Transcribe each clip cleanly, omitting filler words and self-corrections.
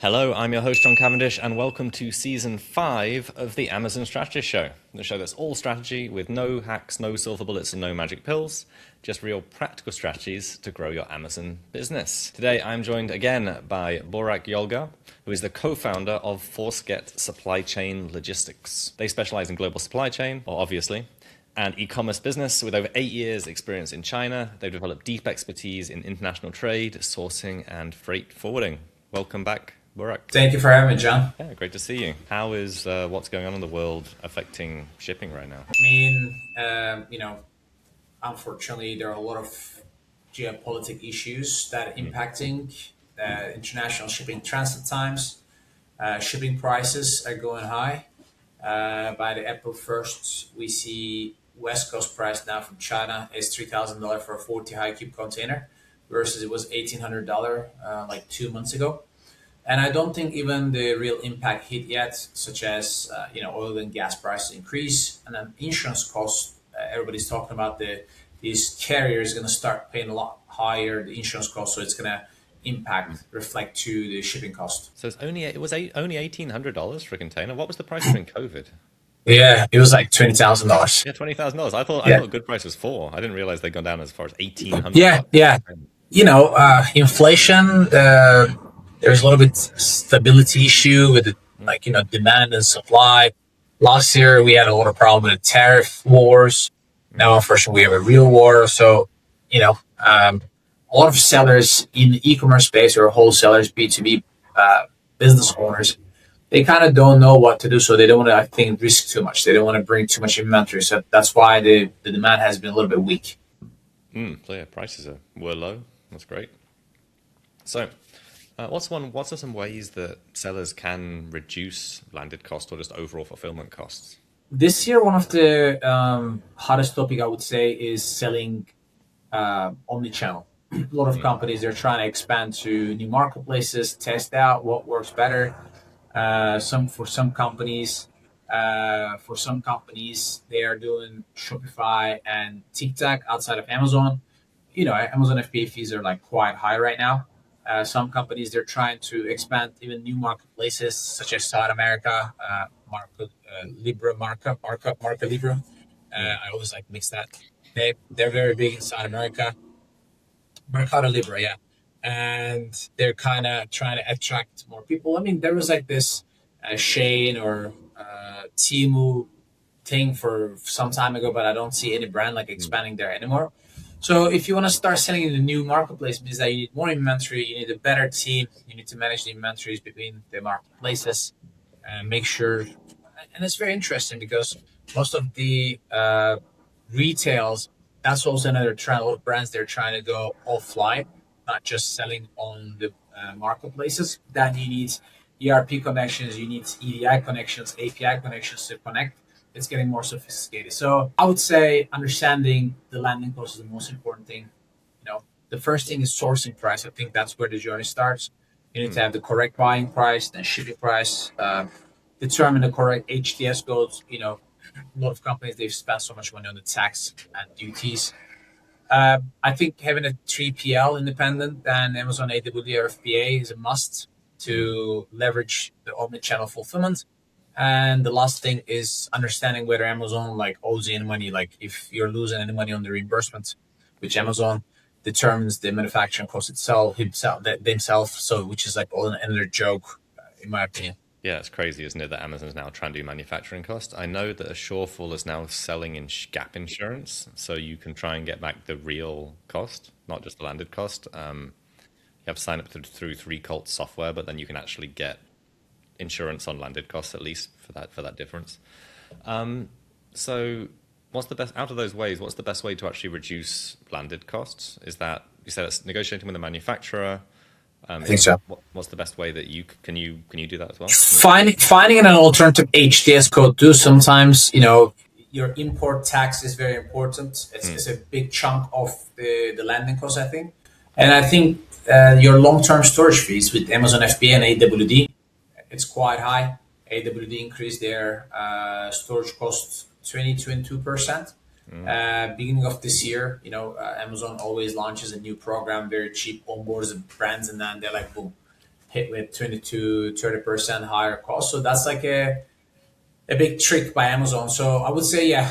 Hello, I'm your host, John Cavendish, and welcome to Season 5 of the Amazon Strategist Show. The show that's all strategy with no hacks, no silver bullets, and no magic pills, just real practical strategies to grow your Amazon business. Today, I'm joined again by Burak Yolga, who is the co-founder of Forceget Supply Chain Logistics. They specialize in global supply chain, obviously, and e-commerce business. With over 8 years experience in China, they've developed deep expertise in international trade, sourcing, and freight forwarding. Welcome back, Burak. Thank you for having me, John. Yeah, great to see you. How is what's going on in the world affecting shipping right now? I mean, unfortunately, there are a lot of geopolitical issues that are impacting international shipping transit times. Shipping prices are going high. By the April 1st, we see West Coast price now from China is $3,000 for a 40 high cube container versus it was $1,800 like 2 months ago. And I don't think even the real impact hit yet, such as oil and gas prices increase, and then insurance costs. Everybody's talking about these carriers going to start paying a lot higher the insurance cost, so it's going to reflect to the shipping cost. So only $1,800 for a container. What was the price during COVID? Yeah, it was like $20,000. Yeah, $20,000. I thought good price was $4,000. I didn't realize they'd gone down as far as $1,800. Yeah. Inflation. There's a little bit stability issue with demand and supply. Last year we had a lot of problem with the tariff wars. Now, unfortunately, we have a real war. So, a lot of sellers in the e-commerce space or wholesalers, B2B business owners, they kind of don't know what to do. So they don't want to, I think, risk too much. They don't want to bring too much inventory. So that's why the demand has been a little bit weak. So yeah, prices were low. That's great. So what's some ways that sellers can reduce landed cost or just overall fulfillment costs? This year, one of the hottest topic I would say is selling omnichannel. A lot of companies, they're trying to expand to new marketplaces, test out what works better. For some companies, they are doing Shopify and TikTok outside of Amazon. Amazon FBA fees are like quite high right now. Some companies, they're trying to expand even new marketplaces such as South America, Marca Libre. I always like mix that. They're very big in South America. Mercado Libre, yeah. And they're kind of trying to attract more people. I mean, there was like this Shane or Temu thing for some time ago, but I don't see any brand like expanding there anymore. So if you want to start selling in the new marketplace, means that you need more inventory, you need a better team, you need to manage the inventories between the marketplaces and make sure. And it's very interesting because most of the retails, that's also another trend. A lot of brands, they're trying to go offline, not just selling on the marketplaces. Then you need ERP connections, you need EDI connections, API connections to connect. It's getting more sophisticated. So I would say understanding the landing cost is the most important thing. The first thing is sourcing price. I think that's where the journey starts. You need to have the correct buying price, then shipping price, determine the correct HTS codes. A lot of companies, they've spent so much money on the tax and duties. I think having a 3PL independent and Amazon AWD or FBA is a must to leverage the omnichannel fulfillment. And the last thing is understanding whether Amazon owes you any money, if you're losing any money on the reimbursement, which Amazon determines the manufacturing cost themselves. So which is another joke, in my opinion. Yeah, it's crazy, isn't it, that Amazon's now trying to do manufacturing cost. I know that Assureful is now selling in gap insurance, so you can try and get back the real cost, not just the landed cost. You have to sign up through 3Colt software, but then you can actually get insurance on landed costs, at least for that difference. So what's the best out of those ways? What's the best way to actually reduce landed costs? Is that, you said it's negotiating with the manufacturer? I think so. What's the best way that you can do that as well? Finding an alternative HTS code too. Sometimes your import tax is very important. It's a big chunk of the landing cost, I think. And I think your long-term storage fees with Amazon FBA and AWD, it's quite high. AWD increased their storage costs 22%. Beginning of this year, Amazon always launches a new program, very cheap, onboards the brands, and then they're like, boom, hit with 20 to 30% higher cost. So that's like a big trick by Amazon. So I would say, yeah,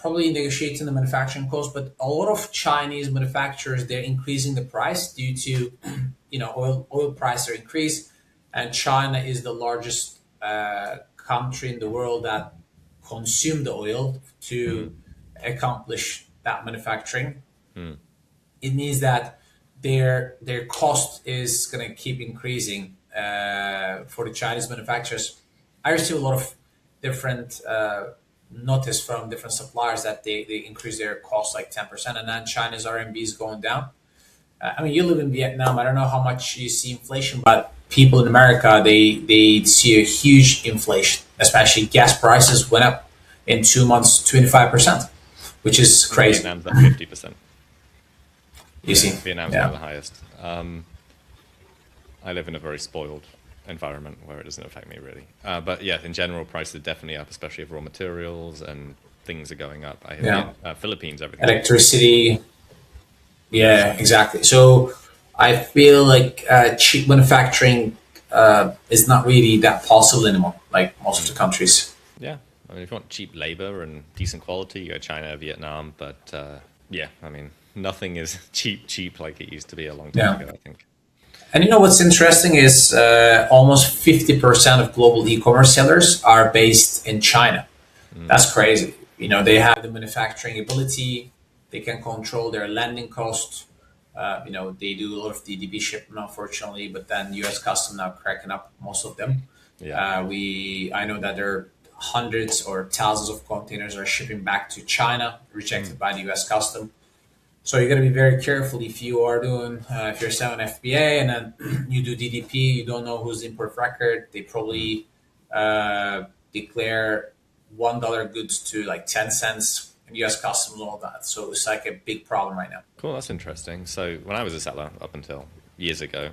probably negotiating the manufacturing cost, but a lot of Chinese manufacturers, they're increasing the price due to, oil prices are increased, and China is the largest country in the world that consume the oil to accomplish that manufacturing. It means that their cost is going to keep increasing for the Chinese manufacturers. I receive a lot of different notice from different suppliers that they increase their cost like 10%, and then China's RMB is going down. I mean, you live in Vietnam. I don't know how much you see inflation, but people in America, they see a huge inflation, especially gas prices went up in 2 months, 25%, which is crazy. Vietnam's at 50%. You see, Vietnam's one of the highest. I live in a very spoiled environment where it doesn't affect me really. But yeah, in general, prices are definitely up, especially if raw materials and things are going up. I hear Philippines, everything. Electricity. Yeah, exactly. So I feel like cheap manufacturing is not really that possible anymore, like most of the countries. Yeah, I mean, if you want cheap labor and decent quality, you go China, Vietnam. But yeah, I mean, nothing is cheap like it used to be a long time ago, I think. And you know what's interesting is almost 50% of global e-commerce sellers are based in China. That's crazy. They have the manufacturing ability. They can control their landing cost. They do a lot of DDP shipment, unfortunately, but then U.S. Custom now cracking up most of them. Yeah. I know that there are hundreds or thousands of containers are shipping back to China, rejected by the U.S. Custom. So you got to be very careful if you are doing, if you're selling FBA and then you do DDP, you don't know who's the import record. They probably declare $1 goods to like 10 cents in US customs and all that. So it's like a big problem right now. Cool, that's interesting. So when I was a seller up until years ago,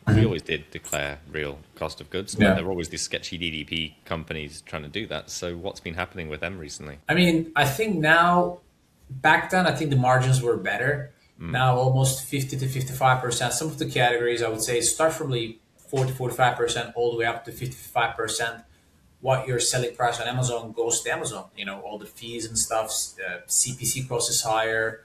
we always did declare real cost of goods, but there were always these sketchy DDP companies trying to do that. So what's been happening with them recently? I mean, I think now, back then, I think the margins were better. Now almost 50 to 55%. Some of the categories, I would say, start from like 40, 45% all the way up to 55%. What your selling price on Amazon goes to Amazon. All the fees and stuff, CPC cost is higher.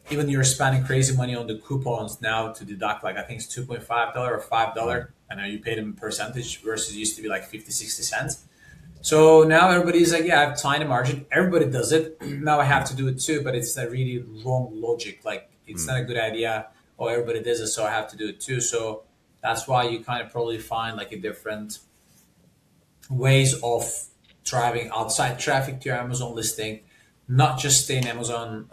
Even you're spending crazy money on the coupons now to deduct, like I think it's $2.5 or $5. I know you pay them percentage versus used to be like 50, 60 cents. So now everybody's like, yeah, I have tiny margin. Everybody does it. Now I have to do it too, but it's a really wrong logic. Like it's not a good idea. Oh, everybody does it, so I have to do it too. So that's why you kind of probably find like a different ways of driving outside traffic to your Amazon listing, not just stay in Amazon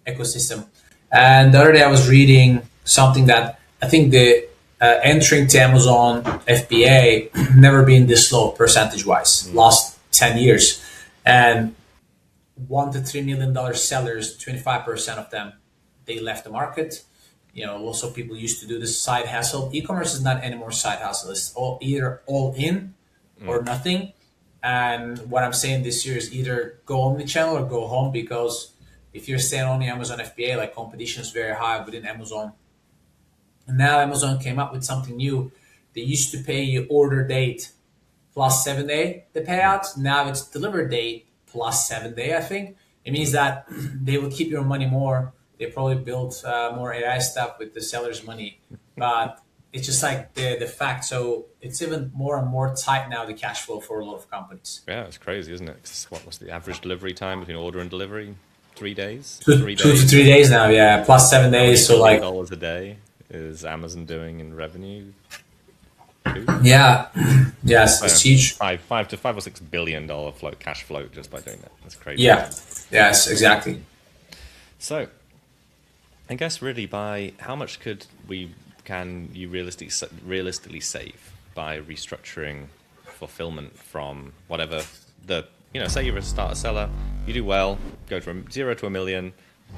ecosystem. And the other day I was reading something that I think the entering to Amazon FBA never been this low percentage wise, last 10 years. And $1 to $3 million sellers, 25% of them, they left the market. Lots of people used to do this side hustle. E-commerce is not anymore side hustle. It's either all in or nothing. And what I'm saying this year is either go omnichannel or go home, because if you're staying only Amazon FBA, like competition is very high within Amazon. And now Amazon came up with something new. They used to pay you order date plus 7 day the payout. Now it's deliver date plus 7 day, I think. It means that they will keep your money more. They probably built more AI stuff with the seller's money. But it's just like the fact. So it's even more and more tight now, the cash flow for a lot of companies. Yeah, it's crazy, isn't it? What was the average delivery time between order and delivery? 3 days? 2 to 3 days now, yeah. Plus 7 days. So like $1 a day is Amazon doing in revenue? Yeah. Yes, it's huge. $5 to $5 or $6 billion cash float just by doing that. That's crazy. Yeah. Yes, exactly. So I guess really by how much can you realistically save by restructuring fulfillment from whatever say you're a starter seller, you do well, go from 0 to $1 million.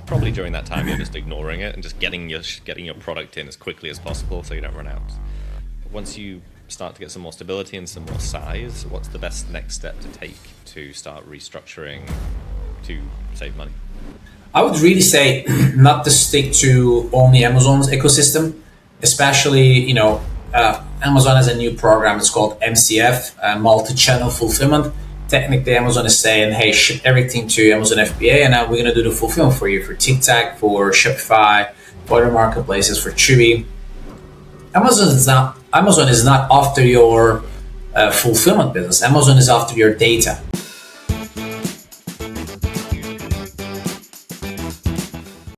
Probably during that time you're just ignoring it and just getting your product in as quickly as possible so you don't run out. Once you start to get some more stability and some more size, what's the best next step to take to start restructuring to save money? I would really say not to stick to only Amazon's ecosystem. especially, Amazon has a new program. It's called MCF, multi-channel fulfillment. Technically, Amazon is saying, hey, ship everything to Amazon FBA, and now we're going to do the fulfillment for you for TikTok, for Shopify, for other marketplaces, for Chewy. Amazon is not after your fulfillment business. Amazon is after your data.